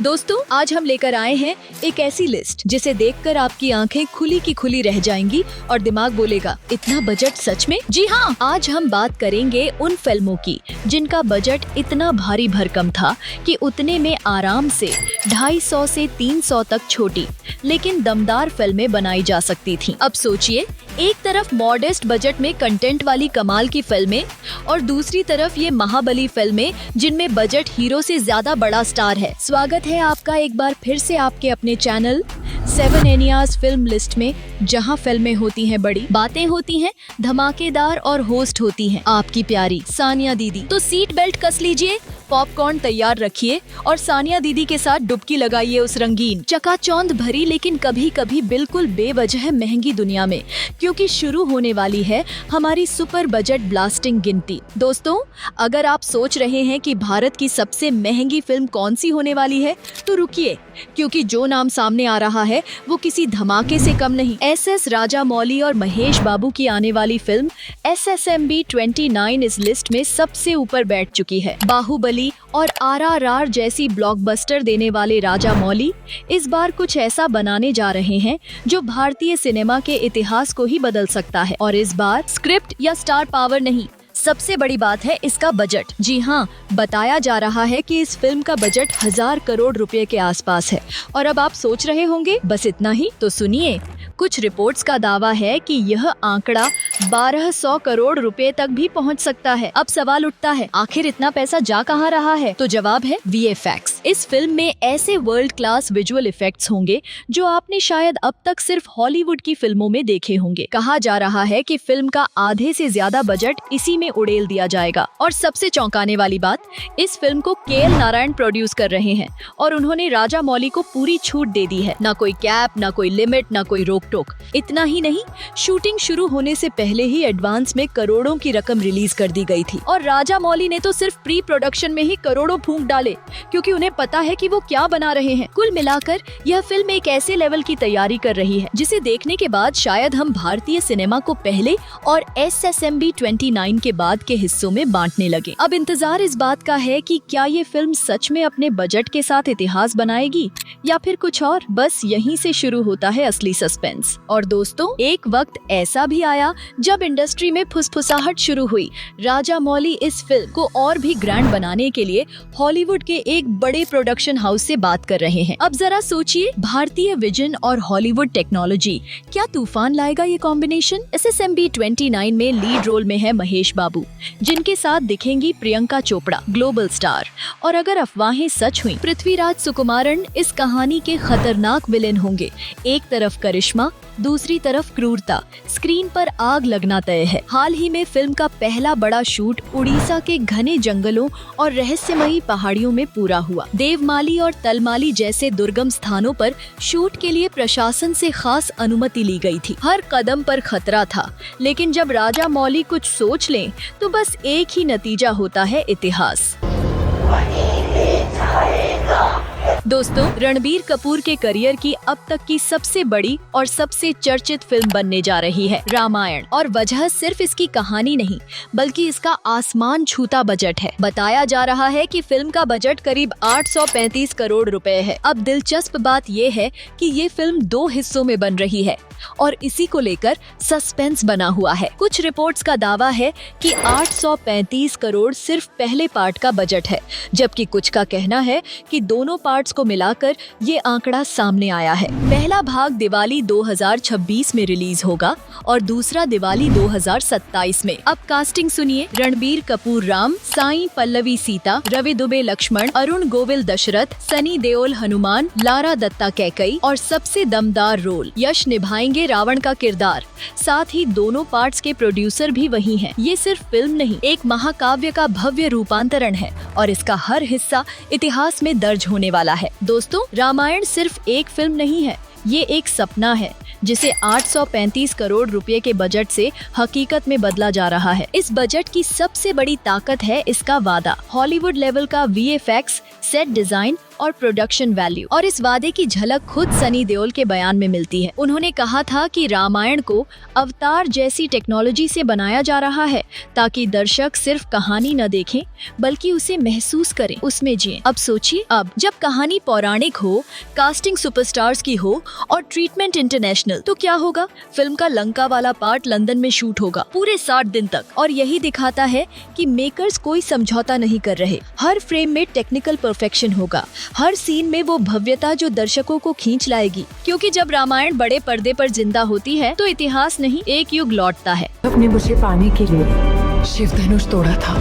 दोस्तों आज हम लेकर आए हैं एक ऐसी लिस्ट जिसे देखकर आपकी आंखें खुली की खुली रह जाएंगी और दिमाग बोलेगा इतना बजट सच में। जी हाँ, आज हम बात करेंगे उन फिल्मों की जिनका बजट इतना भारी भरकम था कि उतने में आराम से 250 से 300 तक छोटी लेकिन दमदार फिल्में बनाई जा सकती थीं। अब सोचिए, एक तरफ मॉडेस्ट बजट में कंटेंट वाली कमाल की फिल्में और दूसरी तरफ ये महाबली फिल्में जिनमें बजट हीरो से ज्यादा बड़ा स्टार है। स्वागत है आपका एक बार फिर से आपके अपने चैनल 7 एनियाज फिल्म लिस्ट में, जहां फिल्में होती हैं बड़ी, बातें होती हैं धमाकेदार और होस्ट होती हैं आपकी प्यारी सानिया दीदी। तो सीट बेल्ट कस लीजिए, पॉपकॉर्न तैयार रखिए और सानिया दीदी के साथ डुबकी लगाइए उस रंगीन चकाचौंध भरी लेकिन कभी कभी बिल्कुल बेवजह महंगी दुनिया में, क्योंकि शुरू होने वाली है हमारी सुपर बजट ब्लास्टिंग गिनती। दोस्तों, अगर आप सोच रहे हैं कि भारत की सबसे महंगी फिल्म कौन सी होने वाली है तो रुकिए, क्योंकि जो नाम सामने आ रहा है वो किसी धमाके से कम नहीं। SS राजामौली और महेश बाबू की आने वाली फिल्म SSMB 29 इस लिस्ट में सबसे ऊपर बैठ चुकी है। बाहुबली और RRR जैसी ब्लॉकबस्टर देने वाले राजामौली इस बार कुछ ऐसा बनाने जा रहे हैं जो भारतीय सिनेमा के इतिहास को ही बदल सकता है। और इस बार स्क्रिप्ट या स्टार पावर नहीं, सबसे बड़ी बात है इसका बजट। जी हाँ, बताया जा रहा है कि इस फिल्म का बजट 1000 करोड़ रुपए के आसपास है। और अब आप सोच रहे होंगे बस इतना ही, तो सुनिए, कुछ रिपोर्ट्स का दावा है कि यह आंकड़ा 1200 करोड़ रुपए तक भी पहुंच सकता है। अब सवाल उठता है, आखिर इतना पैसा जा कहां रहा है? तो जवाब है VFX। इस फिल्म में ऐसे वर्ल्ड क्लास विजुअल इफेक्ट्स होंगे जो आपने शायद अब तक सिर्फ हॉलीवुड की फिल्मों में देखे होंगे। कहा जा रहा है कि फिल्म का आधे से ज्यादा बजट इसी में उड़ेल दिया जाएगा। और सबसे चौंकाने वाली बात, इस फिल्म को KL नारायण प्रोड्यूस कर रहे हैं और उन्होंने राजामौली को पूरी छूट दे दी है। ना कोई कैप, ना कोई लिमिट, ना कोई रोक टोक। इतना ही नहीं, शूटिंग शुरू होने से पहले ही एडवांस में करोड़ों की रकम रिलीज कर दी गई थी। और राजामौली ने तो सिर्फ प्री प्रोडक्शन में ही करोड़ों फूंक डाले, क्योंकि उन्हें पता है कि वो क्या बना रहे हैं। कुल मिलाकर यह फिल्म एक ऐसे लेवल की तैयारी कर रही है जिसे देखने के बाद शायद हम भारतीय सिनेमा को पहले और SSMB 29 के बाद के हिस्सों में बांटने लगे। अब इंतजार इस बात का है कि क्या ये फिल्म सच में अपने बजट के साथ इतिहास बनाएगी या फिर कुछ और। बस यहीं से शुरू होता है असली सस्पेंस। और दोस्तों, एक वक्त ऐसा भी आया जब इंडस्ट्री में फुसफुसाहट शुरू हुई। राजामौली इस फिल्म को और भी ग्रैंड बनाने के लिए हॉलीवुड के एक बड़े प्रोडक्शन हाउस से बात कर रहे हैं। अब जरा सोचिए, भारतीय विजन और हॉलीवुड टेक्नोलॉजी, क्या तूफान लाएगा ये कॉम्बिनेशन। SSMB 29 में लीड रोल में है महेश बाबू, जिनके साथ दिखेंगी प्रियंका चोपड़ा, ग्लोबल स्टार। और अगर अफवाहें सच हुई, पृथ्वीराज सुकुमारन इस कहानी के खतरनाक विलेन होंगे। एक तरफ करिश्मा, दूसरी तरफ क्रूरता, स्क्रीन पर आग लगना तय है। हाल ही में फिल्म का पहला बड़ा शूट उड़ीसा के घने जंगलों और रहस्यमयी पहाड़ियों में पूरा हुआ। देवमाली और तलमाली जैसे दुर्गम स्थानों पर शूट के लिए प्रशासन से खास अनुमति ली गई थी। हर कदम पर खतरा था, लेकिन जब राजामौली कुछ सोच लें तो बस एक ही नतीजा होता है, इतिहास। दोस्तों, रणबीर कपूर के करियर की अब तक की सबसे बड़ी और सबसे चर्चित फिल्म बनने जा रही है रामायण। और वजह सिर्फ इसकी कहानी नहीं, बल्कि इसका आसमान छूता बजट है। बताया जा रहा है कि फिल्म का बजट करीब 835 करोड़ रुपए है। अब दिलचस्प बात ये है कि ये फिल्म 2 हिस्सों में बन रही है और इसी को लेकर सस्पेंस बना हुआ है। कुछ रिपोर्ट्स का दावा है कि 835 करोड़ सिर्फ पहले पार्ट का बजट है, जबकि कुछ का कहना है कि दोनों पार्ट्स को मिलाकर ये आंकड़ा सामने आया है। पहला भाग दिवाली 2026 में रिलीज होगा और दूसरा दिवाली 2027 में। अब कास्टिंग सुनिए, रणबीर कपूर राम, साई पल्लवी सीता, रवि दुबे लक्ष्मण, अरुण गोविल दशरथ, सनी देओल हनुमान, लारा दत्ता कैकई और सबसे दमदार रोल यश निभाएंगे रावण का किरदार। साथ ही दोनों पार्ट्स के प्रोड्यूसर भी वही हैं। ये सिर्फ फिल्म नहीं, एक महाकाव्य का भव्य रूपांतरण है और इसका हर हिस्सा इतिहास में दर्ज होने वाला है। दोस्तों, रामायण सिर्फ एक फिल्म नहीं है, ये एक सपना है जिसे 835 करोड़ रुपए के बजट से हकीकत में बदला जा रहा है। इस बजट की सबसे बड़ी ताकत है इसका वादा। हॉलीवुड लेवल का VFX, सेट डिजाइन और प्रोडक्शन वैल्यू। और इस वादे की झलक खुद सनी देओल के बयान में मिलती है। उन्होंने कहा था कि रामायण को अवतार जैसी टेक्नोलॉजी से बनाया जा रहा है ताकि दर्शक सिर्फ कहानी न देखें बल्कि उसे महसूस करें, उसमें जिएं। अब सोचिए, अब जब कहानी पौराणिक हो, कास्टिंग सुपरस्टार्स की हो और ट्रीटमेंट इंटरनेशनल, तो क्या होगा? फिल्म का लंका वाला पार्ट लंदन में शूट होगा पूरे 60 दिन तक। और यही दिखाता है कि मेकर्स कोई समझौता नहीं कर रहे। हर फ्रेम में टेक्निकल परफेक्शन होगा, हर सीन में वो भव्यता जो दर्शकों को खींच लाएगी। क्योंकि जब रामायण बड़े पर्दे पर जिंदा होती है तो इतिहास नहीं, एक युग लौटता है। अपने मुझे पाने के लिए शिव धनुष तोड़ा था,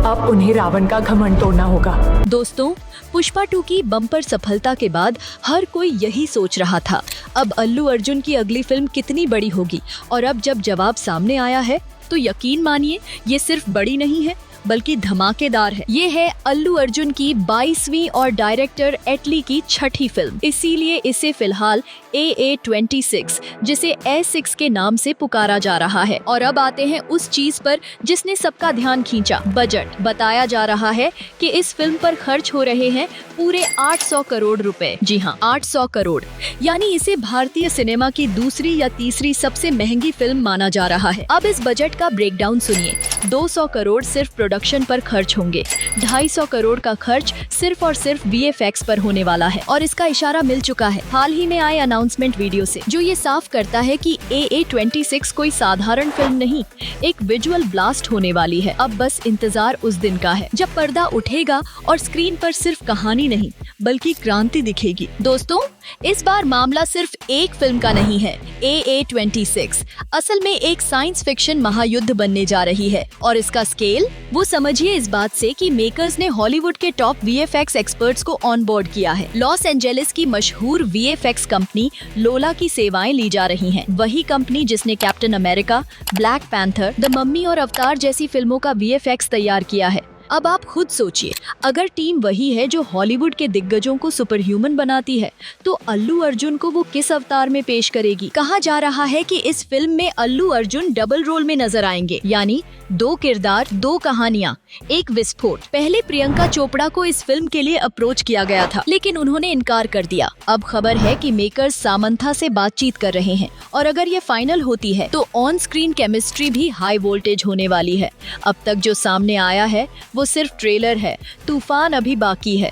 अब उन्हें रावण का घमंड तोड़ना होगा। दोस्तों, पुष्पा 2 की बम्पर सफलता के बाद हर कोई यही सोच रहा था, अब अल्लू अर्जुन की अगली फिल्म कितनी बड़ी होगी। और अब जब जवाब सामने आया है तो यकीन मानिए, ये सिर्फ बड़ी नहीं है बल्कि धमाकेदार है। ये है अल्लू अर्जुन की 22वीं और डायरेक्टर एटली की 6ठी फिल्म। इसीलिए इसे फिलहाल AA26 जिसे A6 के नाम से पुकारा जा रहा है। और अब आते हैं उस चीज पर जिसने सबका ध्यान खींचा, बजट। बताया जा रहा है कि इस फिल्म पर खर्च हो रहे हैं पूरे 800 करोड़ रुपए। जी हाँ, 800 करोड़, यानी इसे भारतीय सिनेमा की दूसरी या तीसरी सबसे महंगी फिल्म माना जा रहा है। अब इस बजट का ब्रेकडाउन सुनिए। 200 करोड़ सिर्फ प्रोडक्शन पर खर्च होंगे, 250 करोड़ का खर्च सिर्फ और सिर्फ VFX पर होने वाला है। और इसका इशारा मिल चुका है हाल ही में आए अनाउंसमेंट वीडियो से, जो ये साफ करता है कि AA26 कोई साधारण फिल्म नहीं, एक विजुअल ब्लास्ट होने वाली है। अब बस इंतजार उस दिन का है जब पर्दा उठेगा और स्क्रीन पर सिर्फ कहानी नहीं बल्कि क्रांति दिखेगी। दोस्तों, इस बार मामला सिर्फ एक फिल्म का नहीं है। AA26 असल में एक साइंस फिक्शन महायुद्ध बनने जा रही है। और इसका स्केल वो समझिए इस बात से कि मेकर्स ने हॉलीवुड के टॉप VFX एक्सपर्ट्स को ऑन बोर्ड किया है। लॉस एंजेलिस की मशहूर VFX कंपनी लोला की सेवाएं ली जा रही हैं। वही कंपनी जिसने captain America, black panther, the mummy और अवतार जैसी फिल्मों का VFX तैयार किया है। अब आप खुद सोचिए, अगर टीम वही है जो हॉलीवुड के दिग्गजों को सुपर ह्यूमन बनाती है, तो अल्लू अर्जुन को वो किस अवतार में पेश करेगी? कहा जा रहा है कि इस फिल्म में अल्लू अर्जुन डबल रोल में नजर आएंगे, यानी 2 किरदार, 2 कहानियां, एक विस्फोट। पहले प्रियंका चोपड़ा को इस फिल्म के लिए अप्रोच किया गया था, लेकिन उन्होंने इनकार कर दिया। अब खबर है कि मेकर्स सामंथा से बातचीत कर रहे हैं और अगर ये फाइनल होती है तो ऑन स्क्रीन केमिस्ट्री भी हाई वोल्टेज होने वाली है। अब तक जो सामने आया है वो सिर्फ ट्रेलर है, तूफान अभी बाकी है।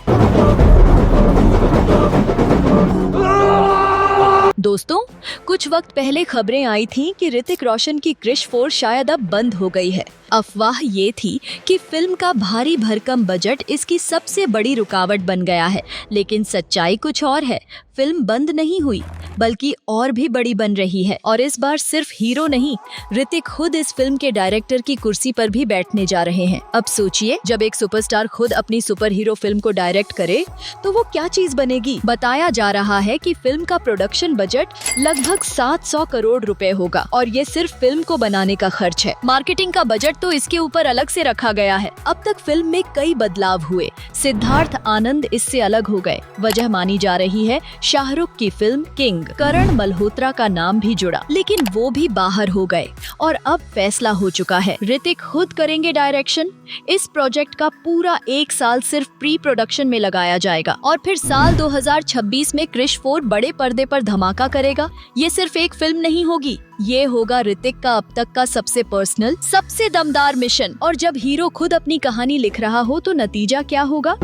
दोस्तों, कुछ वक्त पहले खबरें आई थीं कि ऋतिक रोशन की क्रिश 4 शायद अब बंद हो गई है। अफवाह ये थी कि फिल्म का भारी भरकम बजट इसकी सबसे बड़ी रुकावट बन गया है, लेकिन सच्चाई कुछ और है। फिल्म बंद नहीं हुई बल्कि और भी बड़ी बन रही है। और इस बार सिर्फ हीरो नहीं, ऋतिक खुद इस फिल्म के डायरेक्टर की कुर्सी पर भी बैठने जा रहे हैं। अब सोचिए, जब एक सुपरस्टार खुद अपनी सुपर हीरो फिल्म को डायरेक्ट करे तो वो क्या चीज बनेगी। बताया जा रहा है कि फिल्म का प्रोडक्शन बजट लगभग 700 करोड़ रुपए होगा और ये सिर्फ फिल्म को बनाने का खर्च है। मार्केटिंग का बजट तो इसके ऊपर अलग से रखा गया है। अब तक फिल्म में कई बदलाव हुए। सिद्धार्थ आनंद इससे अलग हो गए। वजह मानी जा रही है शाहरुख की फिल्म किंग। करण मल्होत्रा का नाम भी जुड़ा, लेकिन वो भी बाहर हो गए और अब फैसला हो चुका है, ऋतिक खुद करेंगे डायरेक्शन। इस प्रोजेक्ट का पूरा 1 साल सिर्फ प्री प्रोडक्शन में लगाया जाएगा और फिर साल 2026 में क्रिश 4 बड़े पर्दे पर धमाका करेगा। ये सिर्फ एक फिल्म नहीं होगी, ये होगा ऋतिक का अब तक का सबसे पर्सनल, सबसे दमदार मिशन। और जब हीरो खुद अपनी कहानी लिख रहा हो तो नतीजा क्या होगा?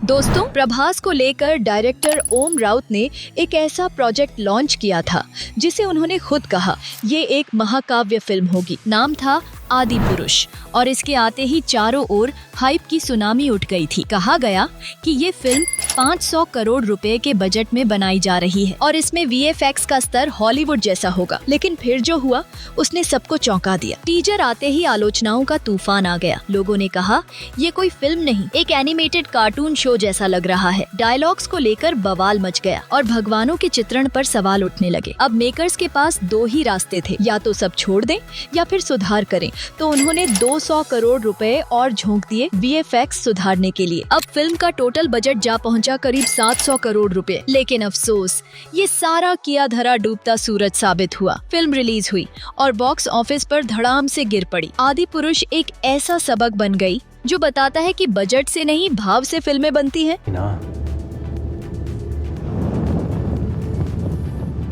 दोस्तों, प्रभास को लेकर डायरेक्टर ओम राउत ने एक ऐसा प्रोजेक्ट लॉन्च किया था जिसे उन्होंने खुद कहा ये एक महाकाव्य फिल्म होगी। नाम था आदि पुरुष और इसके आते ही चारों ओर हाइप की सुनामी उठ गई थी। कहा गया कि ये फिल्म 500 करोड़ रुपए के बजट में बनाई जा रही है और इसमें VFX का स्तर हॉलीवुड जैसा होगा। लेकिन फिर जो हुआ उसने सबको चौंका दिया। टीजर आते ही आलोचनाओं का तूफान आ गया। लोगों ने कहा ये कोई फिल्म नहीं, एक एनिमेटेड कार्टून शो जैसा लग रहा है। डायलॉग्स को लेकर बवाल मच गया और भगवानों के चित्रण पर सवाल उठने लगे। अब मेकर्स के पास 2 ही रास्ते थे, या तो सब छोड़ दें या फिर सुधार करें। तो उन्होंने 200 करोड़ रुपए और झोंक दिए VFX सुधारने के लिए। अब फिल्म का टोटल बजट जा पहुंचा करीब 700 करोड़ रुपए। लेकिन अफसोस, ये सारा किया धरा डूबता सूरज साबित हुआ। फिल्म रिलीज हुई और बॉक्स ऑफिस पर धड़ाम से गिर पड़ी। आदि पुरुष एक ऐसा सबक बन गई जो बताता है कि बजट से नहीं, भाव से फिल्में बनती हैं।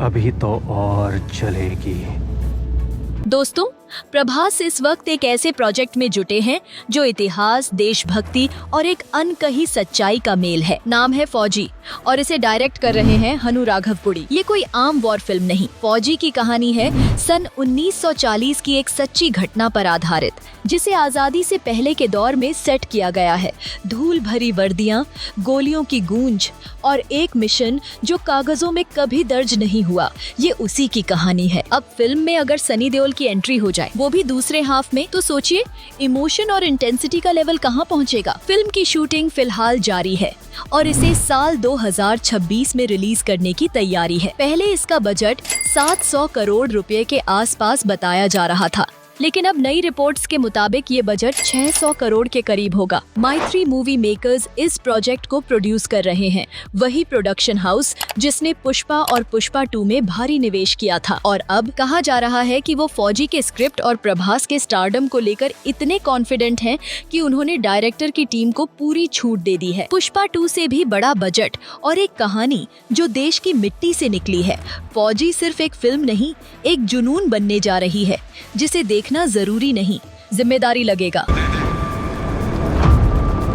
अभी तो और चलेगी। दोस्तों, प्रभास इस वक्त एक ऐसे प्रोजेक्ट में जुटे हैं जो इतिहास, देशभक्ति और एक अनकही सच्चाई का मेल है। नाम है फौजी और इसे डायरेक्ट कर रहे हैं हनु राघवपुड़ी। ये कोई आम वॉर फिल्म नहीं, फौजी की कहानी है सन 1940 की एक सच्ची घटना पर आधारित, जिसे आजादी से पहले के दौर में सेट किया गया है। धूल भरी वर्दियां, गोलियों की गूंज और एक मिशन जो कागजों में कभी दर्ज नहीं हुआ, ये उसी की कहानी है। अब फिल्म में अगर सनी देओल की एंट्री हो जाए, वो भी दूसरे हाफ में, तो सोचिए इमोशन और इंटेंसिटी का लेवल कहां पहुंचेगा। फिल्म की शूटिंग फिलहाल जारी है और इसे साल 2026 में रिलीज करने की तैयारी है। पहले इसका बजट 700 करोड़ रुपए के आसपास बताया जा रहा था, लेकिन अब नई रिपोर्ट्स के मुताबिक ये बजट 600 करोड़ के करीब होगा। माइत्री मूवी मेकर्स इस प्रोजेक्ट को प्रोड्यूस कर रहे हैं, वही प्रोडक्शन हाउस जिसने पुष्पा और पुष्पा 2 में भारी निवेश किया था। और अब कहा जा रहा है कि वो फौजी के स्क्रिप्ट और प्रभास के स्टारडम को लेकर इतने कॉन्फिडेंट हैं कि उन्होंने डायरेक्टर की टीम को पूरी छूट दे दी है। पुष्पा 2 से भी बड़ा बजट और एक कहानी जो देश की मिट्टी से निकली है। फौजी सिर्फ एक फिल्म नहीं, एक जुनून बनने जा रही है, जिसे देखना जरूरी नहीं, जिम्मेदारी लगेगा।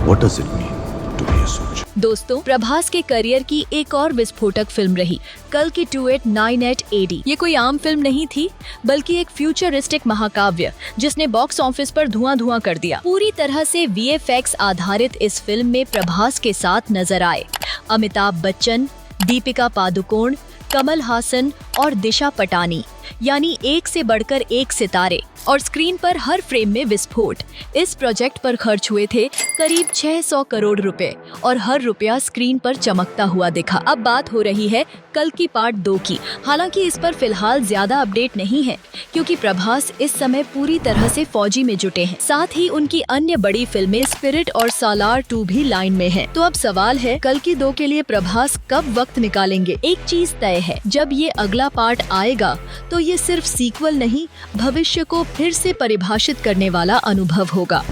What does it mean to be a soldier? दोस्तों, प्रभास के करियर की एक और विस्फोटक फिल्म रही कल की 2898 AD। ये कोई आम फिल्म नहीं थी, बल्कि एक फ्यूचरिस्टिक महाकाव्य जिसने बॉक्स ऑफिस पर धुआं कर दिया। पूरी तरह से VFX आधारित इस फिल्म में प्रभास के साथ नजर आए अमिताभ बच्चन, दीपिका पादुकोण, कमल हासन और दिशा पटानी, यानी एक से बढ़कर एक सितारे, और स्क्रीन पर हर फ्रेम में विस्फोट। इस प्रोजेक्ट पर खर्च हुए थे करीब 600 करोड़ रुपए और हर रुपया स्क्रीन पर चमकता हुआ दिखा। अब बात हो रही है कल की पार्ट 2 की। हालांकि इस पर फिलहाल ज्यादा अपडेट नहीं है, क्योंकि प्रभास इस समय पूरी तरह से फौजी में जुटे हैं। साथ ही उनकी अन्य बड़ी फिल्में स्पिरिट और सालार 2 भी लाइन में है। तो अब सवाल है, कल की 2 के लिए प्रभास कब वक्त निकालेंगे? एक चीज तय है, जब ये अगला पार्ट आएगा तो ये सिर्फ सीक्वल नहीं, भविष्य को फिर से परिभाषित करने वाला अनुभव होगा।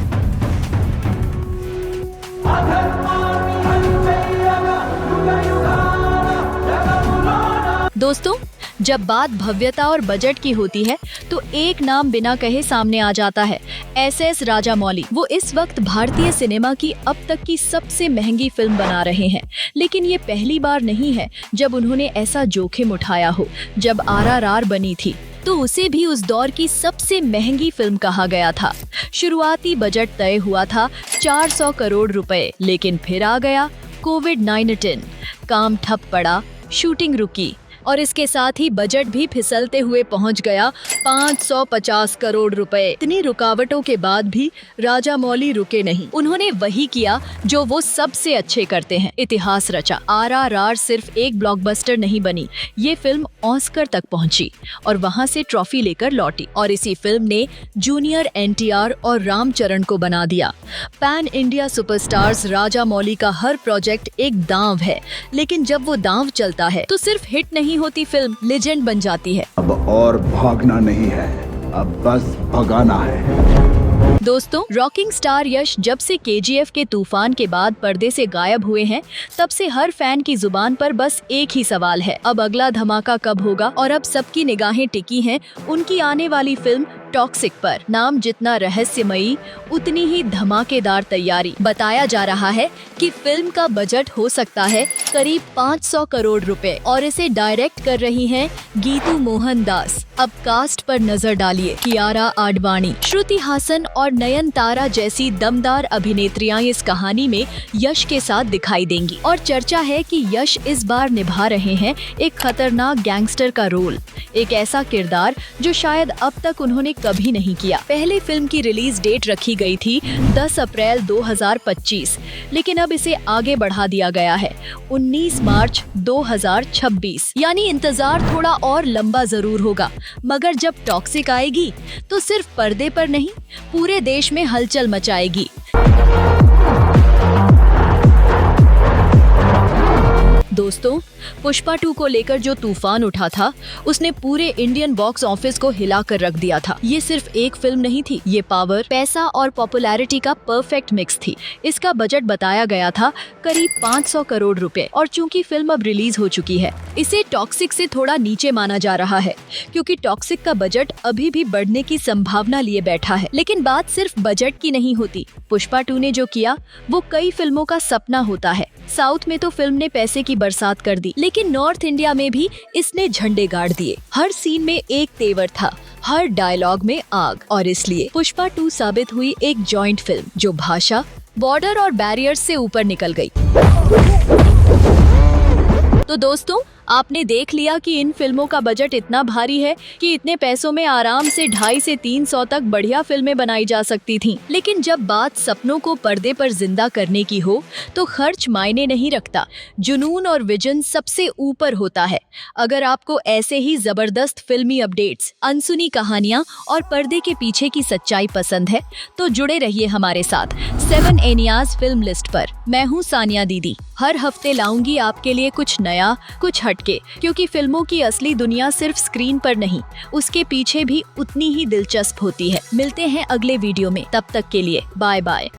दोस्तों, जब बात भव्यता और बजट की होती है तो एक नाम बिना कहे सामने आ जाता है, SS राजामौली। वो इस वक्त भारतीय सिनेमा की अब तक की सबसे महंगी फिल्म बना रहे हैं, लेकिन ये पहली बार नहीं है जब उन्होंने ऐसा जोखिम उठाया हो। जब RRR बनी थी तो उसे भी उस दौर की सबसे महंगी फिल्म कहा गया था। शुरुआती बजट तय हुआ था 400 करोड़ रुपए, लेकिन फिर आ गया कोविड-19, काम ठप पड़ा, शूटिंग रुकी और इसके साथ ही बजट भी फिसलते हुए पहुंच गया 550 करोड़ रुपए। इतनी रुकावटों के बाद भी राजामौली रुके नहीं। उन्होंने वही किया जो वो सबसे अच्छे करते हैं, इतिहास रचा। RRR सिर्फ एक ब्लॉकबस्टर नहीं बनी, ये फिल्म ऑस्कर तक पहुंची और वहां से ट्रॉफी लेकर लौटी। और इसी फिल्म ने जूनियर NTR और रामचरण को बना दिया। पैन इंडिया सुपरस्टार्स राजामौली का हर प्रोजेक्ट एक दांव है, लेकिन जब वो दांव चलता है तो सिर्फ हिट नहीं होती फिल्म, लेजेंड बन जाती है। अब और भागना नहीं है, अब बस भगाना है। दोस्तों, रॉकिंग स्टार यश जब से KGF के तूफान के बाद पर्दे से गायब हुए हैं, तब से हर फैन की जुबान पर बस एक ही सवाल है, अब अगला धमाका कब होगा? और अब सबकी निगाहें टिकी हैं उनकी आने वाली फिल्म टॉक्सिक पर। नाम जितना रहस्यमयी, उतनी ही धमाकेदार तैयारी। बताया जा रहा है कि फिल्म का बजट हो सकता है करीब 500 करोड़ रुपए और इसे डायरेक्ट कर रही हैं गीतू मोहन दास। अब कास्ट पर नजर डालिए। कियारा आडवाणी, श्रुति हासन और नयनतारा जैसी दमदार अभिनेत्रियां इस कहानी में यश के साथ दिखाई देंगी। और चर्चा है कि यश इस बार निभा रहे हैं एक खतरनाक गैंगस्टर का रोल, एक ऐसा किरदार जो शायद अब तक उन्होंने कभी नहीं किया। पहले फिल्म की रिलीज डेट रखी गई थी 10 अप्रैल 2025, लेकिन अब इसे आगे बढ़ा दिया गया है 19 मार्च 2026। यानी इंतजार थोड़ा और लंबा जरूर होगा, मगर जब टॉक्सिक आएगी तो सिर्फ पर्दे पर नहीं, पूरे देश में हलचल मचाएगी। दोस्तों, पुष्पा 2 को लेकर जो तूफान उठा था, उसने पूरे इंडियन बॉक्स ऑफिस को हिला कर रख दिया था। ये सिर्फ एक फिल्म नहीं थी, ये पावर, पैसा और पॉपुलैरिटी का परफेक्ट मिक्स थी। इसका बजट बताया गया था करीब 500 करोड़ रुपए, और चूंकि फिल्म अब रिलीज हो चुकी है, इसे टॉक्सिक से थोड़ा नीचे माना जा रहा है, क्योंकि टॉक्सिक का बजट अभी भी बढ़ने की संभावना लिए बैठा है। लेकिन बात सिर्फ बजट की नहीं होती। पुष्पा 2 ने जो किया वो कई फिल्मों का सपना होता है। साउथ में तो फिल्म ने पैसे की बरसात कर दी, लेकिन नॉर्थ इंडिया में भी इसने झंडे गाड़ दिए। हर सीन में एक तेवर था, हर डायलॉग में आग, और इसलिए पुष्पा 2 साबित हुई एक जॉइंट फिल्म जो भाषा, बॉर्डर और बैरियर्स से ऊपर निकल गई। तो दोस्तों, आपने देख लिया कि इन फिल्मों का बजट इतना भारी है कि इतने पैसों में आराम से 250 से 300 तक बढ़िया फिल्में बनाई जा सकती थीं। लेकिन जब बात सपनों को पर्दे पर जिंदा करने की हो तो खर्च मायने नहीं रखता, जुनून और विजन सबसे ऊपर होता है। अगर आपको ऐसे ही जबरदस्त फिल्मी अपडेट्स, अनसुनी कहानियां और पर्दे के पीछे की सच्चाई पसंद है तो जुड़े रहिए हमारे साथ 7 एनियाज फिल्म लिस्ट पर। मैं हूँ सानिया दीदी। हर हफ्ते लाऊंगी आपके लिए कुछ नया, कुछ हटके, क्योंकि फिल्मों की असली दुनिया सिर्फ स्क्रीन पर नहीं, उसके पीछे भी उतनी ही दिलचस्प होती है। मिलते हैं अगले वीडियो में, तब तक के लिए बाय बाय।